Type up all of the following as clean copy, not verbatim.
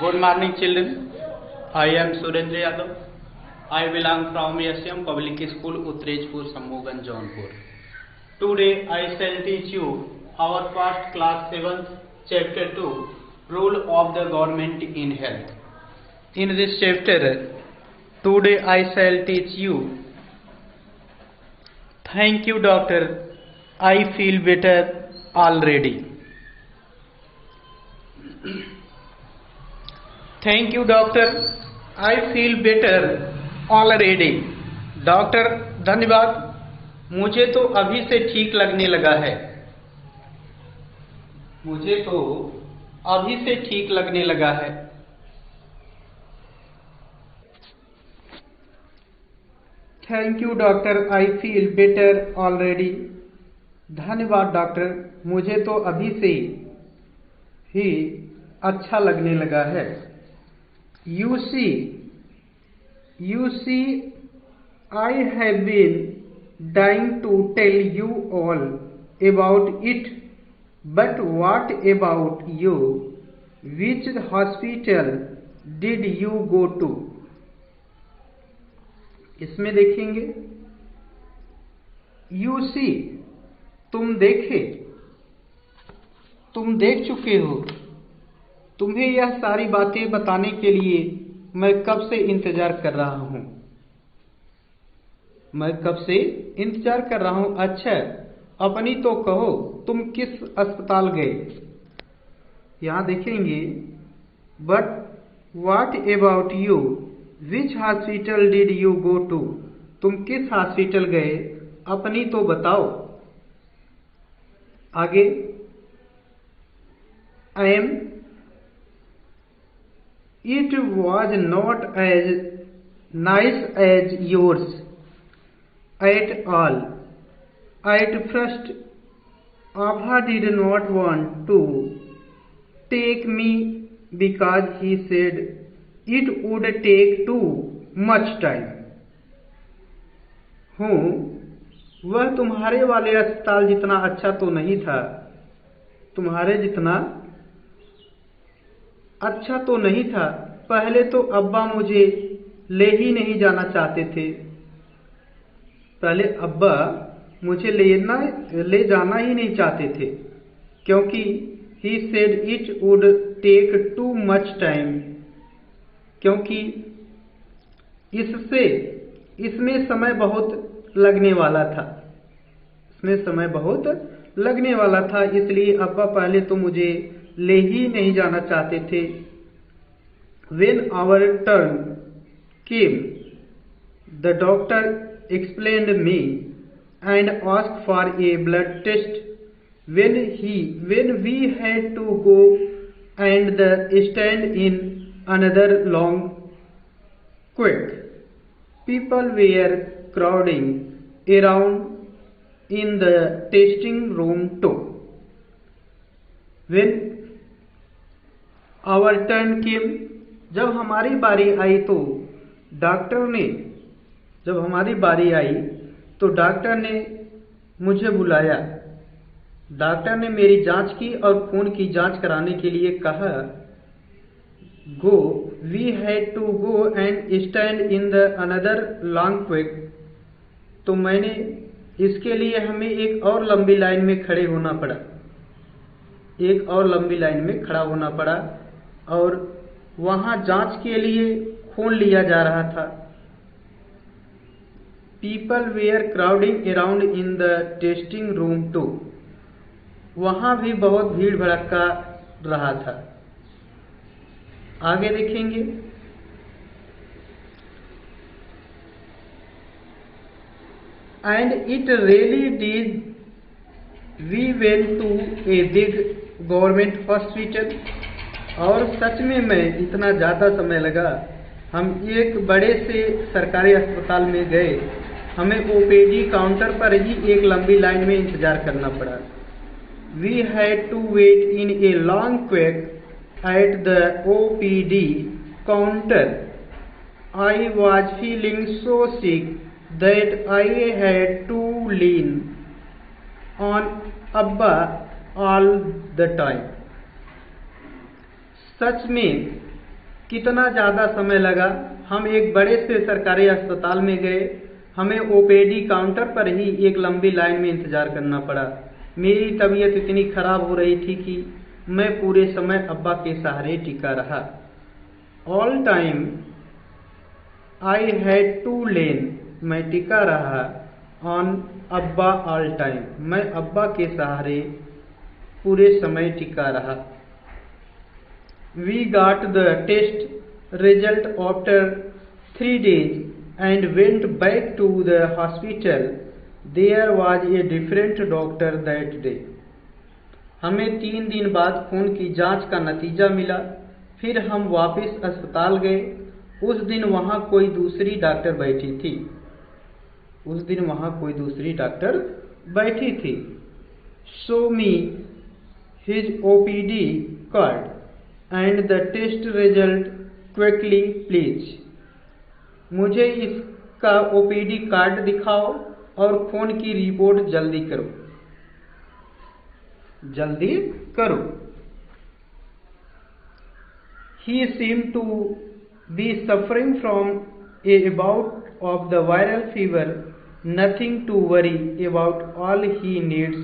Good morning, children. I am Surendra Yadav. I belong from SM Public School, Utrejpur, Sammogan, Jaunpur. Today I shall teach you our first class 7th chapter 2, Role of the Government in Health. In this chapter, today I shall teach you. Thank you, doctor. I feel better already. Thank you, doctor. I feel better already. Doctor धन्यवाद, मुझे तो अभी से ठीक लगने लगा है. मुझे तो अभी से ठीक लगने लगा है. Thank you doctor, I feel better already. धन्यवाद डॉक्टर, मुझे तो अभी से ही अच्छा लगने लगा है. You see, I have been dying to tell you all about it, but what about you? Which hospital did you go to? इसमें देखेंगे You see, तुम देखे, तुम देख चुके हो. तुम्हें यह सारी बातें बताने के लिए मैं कब से इंतजार कर रहा हूँ. मैं कब से इंतजार कर रहा हूँ. अच्छा, अपनी तो कहो, तुम किस अस्पताल गए. यहाँ देखेंगे but what about you, which hospital did you go to. तुम किस हॉस्पिटल गए, अपनी तो बताओ. आगे I am, it was not as nice as yours at all. At first, Abha did not want to take me because he said it would take too much time. वह तुम्हारे वाले अस्पताल जितना अच्छा तो नहीं था. तुम्हारे जितना अच्छा तो नहीं था. पहले तो अब्बा मुझे ले ही नहीं जाना चाहते थे. पहले अब्बा मुझे ले जाना ही नहीं चाहते थे, क्योंकि he said it would take too much time. क्योंकि इसमें समय बहुत लगने वाला था. इसमें समय बहुत लगने वाला था, इसलिए अब्बा पहले तो मुझे ले ही नहीं जाना चाहते थे. When our turn came, the doctor explained me and asked for a blood test. When we had to go and stand in another long queue, people were crowding around in the testing room too. When our turn came, जब हमारी बारी आई तो doctor ने मुझे बुलाया. Doctor ने मेरी जांच की और खून की जांच कराने के लिए कहा. Go, we had to go and stand in the another long quick. तो इसके लिए हमें एक और लंबी लाइन में खड़े होना पड़ा. एक और लंबी लाइन में खड़ा होना पड़ा और वहां जांच के लिए खून लिया जा रहा था. People were crowding around in the testing room too. वहां भी बहुत भीड़ भड़का रहा था. आगे देखेंगे and it really did. We went to a big government hospital. और सच में मैं इतना ज़्यादा समय लगा. हम एक बड़े से सरकारी अस्पताल में गए. हमें ओपीडी काउंटर पर ही एक लंबी लाइन में इंतजार करना पड़ा. We had to wait in a long queue at the OPD counter. I was feeling so sick that I had to lean on अब्बा all the time. सच में कितना ज़्यादा समय लगा। हम एक बड़े से सरकारी अस्पताल में गए, हमें ओपीडी काउंटर पर ही एक लंबी लाइन में इंतजार करना पड़ा। मेरी तबीयत इतनी खराब हो रही थी कि मैं पूरे समय अब्बा के सहारे टिका रहा। All time I had two lane, मैं टिका रहा ऑन अब्बा ऑल टाइम, मैं अब्बा के सहारे पूरे समय टिका रहा। We got the test result after 3 days and went back to the hospital. There was a different doctor that day. हमें 3 दिन बाद खून की जांच का नतीजा मिला। फिर हम वापस अस्पताल गए। उस दिन वहां कोई दूसरी डॉक्टर बैठी थी। Show me his OPD card and the test result quickly please. मुझे इसका ओपीडी कार्ड दिखाओ और खून की रिपोर्ट जल्दी करो। He seemed to be suffering from a bout of the viral fever. Nothing to worry about. All he needs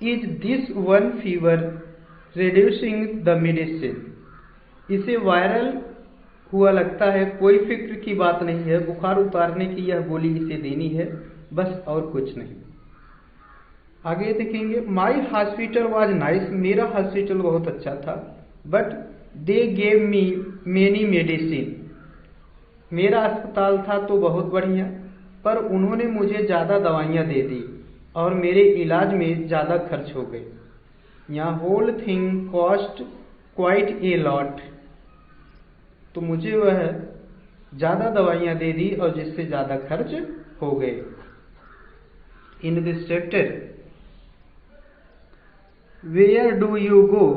is this one fever reducing the medicine. इसे viral हुआ लगता है, कोई फिक्र की बात नहीं है, बुखार उतारने की यह गोली इसे देनी है, बस और कुछ नहीं। आगे देखेंगे, माई हॉस्पिटल वॉज नाइस, मेरा हॉस्पिटल बहुत अच्छा था, but they gave me many medicine, मेरा अस्पताल था तो बहुत बढ़िया, पर उन्होंने मुझे ज़्यादा दवाइयाँ दे दी और मेरे इलाज में ज़्यादा खर्च हो गए। यहाँ whole thing cost quite a lot, तो मुझे वह ज़्यादा दवाइयाँ दे दी और जिससे ज़्यादा खर्च हो गए। In this chapter, where do you go,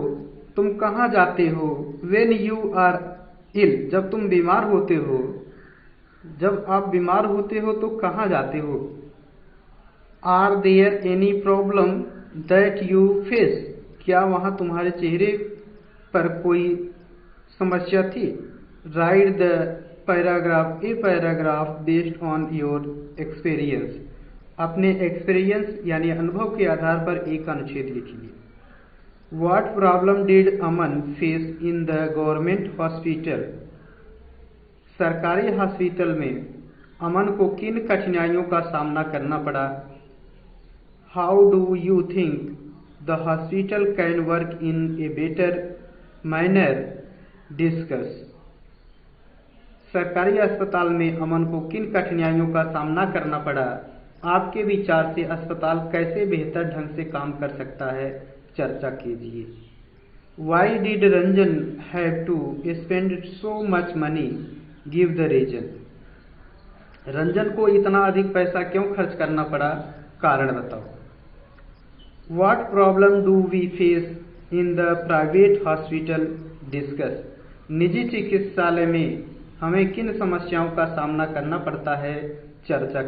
तुम कहाँ जाते हो? वेन यू आर इल, जब तुम बीमार होते हो, जब आप बीमार होते हो तो कहाँ जाते हो? Are there any problem that you face, क्या वहाँ तुम्हारे चेहरे पर कोई समस्या थी? Write the paragraph, a paragraph based on your experience, अपने एक्सपीरियंस यानी अनुभव के आधार पर एक अनुच्छेद लिखिए। What problem did Aman face in the government hospital? सरकारी हॉस्पिटल में अमन को किन कठिनाइयों का सामना करना पड़ा? How do you think the hospital can work in a better manner? Discuss. सरकारी अस्पताल में अमन को किन कठिनाइयों का सामना करना पड़ा? आपके विचार से अस्पताल कैसे बेहतर ढंग से काम कर सकता है? चर्चा कीजिए। Why did Ranjan have to spend so much money? Give the reason. Ranjan को इतना अधिक पैसा क्यों खर्च करना पड़ा? कारण बताओ। What problem do we face in the private hospital? Discuss. निजी चिकित्सालय में हमें किन समस्याओं का सामना करना पड़ता है? चर्चा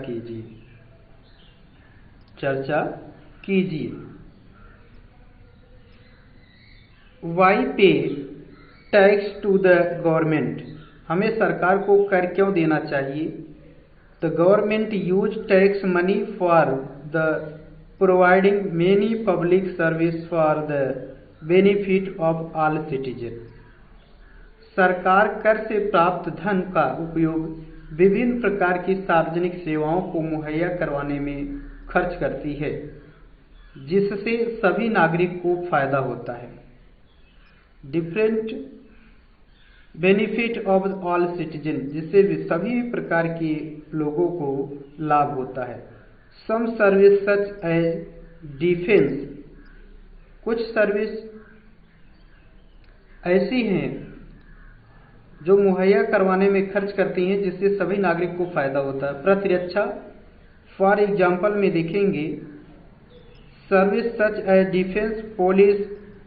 कीजिए। Why pay tax to the government? हमें सरकार को कर क्यों देना चाहिए? The government use tax money for the providing many public service for the benefit of all citizens. सरकार कर से प्राप्त धन का उपयोग विभिन्न प्रकार की सार्वजनिक सेवाओं को मुहैया करवाने में खर्च करती है, जिससे सभी नागरिक को फायदा होता है। Different benefit of all citizen, जिससे सभी प्रकार के लोगों को लाभ होता है। Some service such as defence, कुछ सर्विस ऐसी हैं जो मुहैया करवाने में खर्च करती हैं, जिससे सभी नागरिक को फायदा होता है। प्रतिरक्षा, फॉर एग्जाम्पल में देखेंगे, service such as defence, police,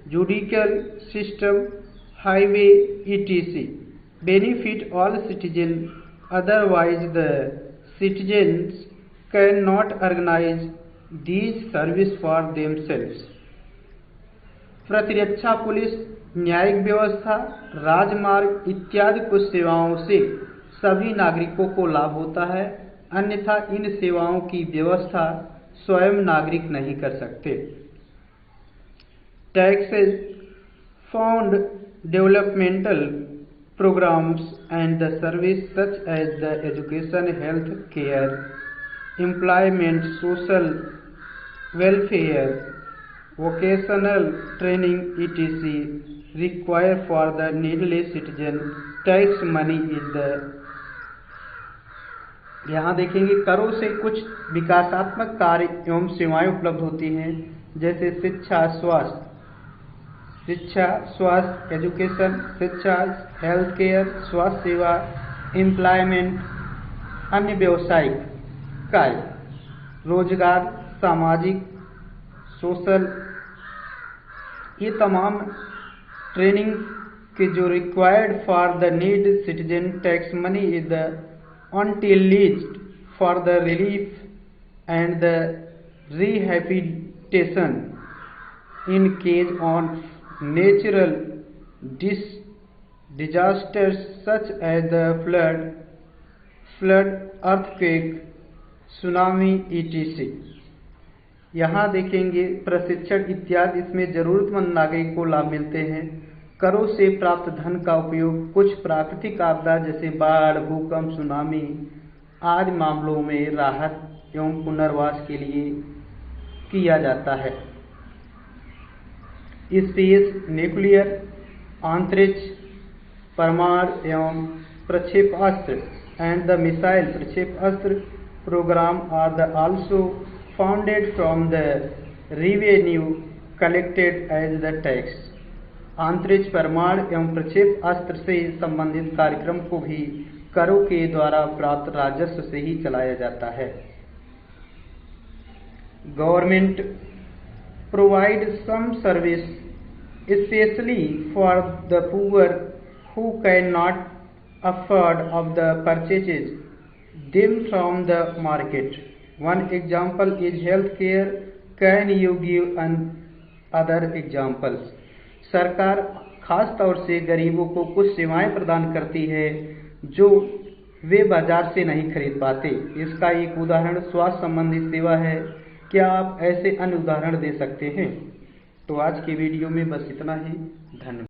judicial system, highway, etc. benefit all citizens, otherwise the citizens cannot organize these service for themselves. प्रतिरक्षा, पुलिस न्यायिक व्यवस्था, राजमार्ग इत्यादि कुछ सेवाओं से सभी नागरिकों को लाभ होता है, अन्यथा इन सेवाओं की व्यवस्था स्वयं नागरिक नहीं कर सकते। Taxes fund developmental programs and the service such as the education, health care, employment, social welfare, vocational training etc. require for the needless citizen tax money is the। यहाँ देखेंगे करों से कुछ विकासात्मक कार्य एवं सेवाएं उपलब्ध होती हैं, जैसे शिक्षा, स्वास्थ्य एजुकेशन, शिक्षा, हेल्थ केयर, स्वास्थ्य सेवा, एम्प्लॉयमेंट, अन्य व्यवसायिक कार्य, रोजगार, सामाजिक, सोशल, ये तमाम ट्रेनिंग के जो required for the need citizen tax money is the utilized for the relief and the rehabilitation in case of natural disasters such as the flood, earthquake, tsunami etc. यहाँ देखेंगे प्रशिक्षण इत्यादि इसमें जरूरतमंद नागरिक को लाभ मिलते हैं। करों से प्राप्त धन का उपयोग कुछ प्राकृतिक आपदा जैसे बाढ़, भूकंप, सुनामी आदि मामलों में राहत एवं पुनर्वास के लिए किया जाता है। स्पेस, न्यूक्लियर, अंतरिक्ष, परमाणु एवं प्रक्षेपास्त्र एंड द मिसाइल प्रक्षेपास्त्र programme are the also funded from the revenue collected as the tax. अंतरिक्ष, परमाणु एवं प्रक्षेपास्त्र से संबंधित कार्यक्रम को भी करों के द्वारा प्राप्त राजस्व से ही चलाया जाता है। Government provide some service specially for the poor who cannot afford of the purchases them from the market. One example is health care. Can you give other examples? सरकार खास तौर से गरीबों को कुछ सेवाएं प्रदान करती है जो वे बाजार से नहीं खरीद पाते। इसका एक उदाहरण स्वास्थ्य संबंधी सेवा है। क्या आप ऐसे अन्य उदाहरण दे सकते हैं? तो आज की वीडियो में बस इतना ही। धन्यवाद।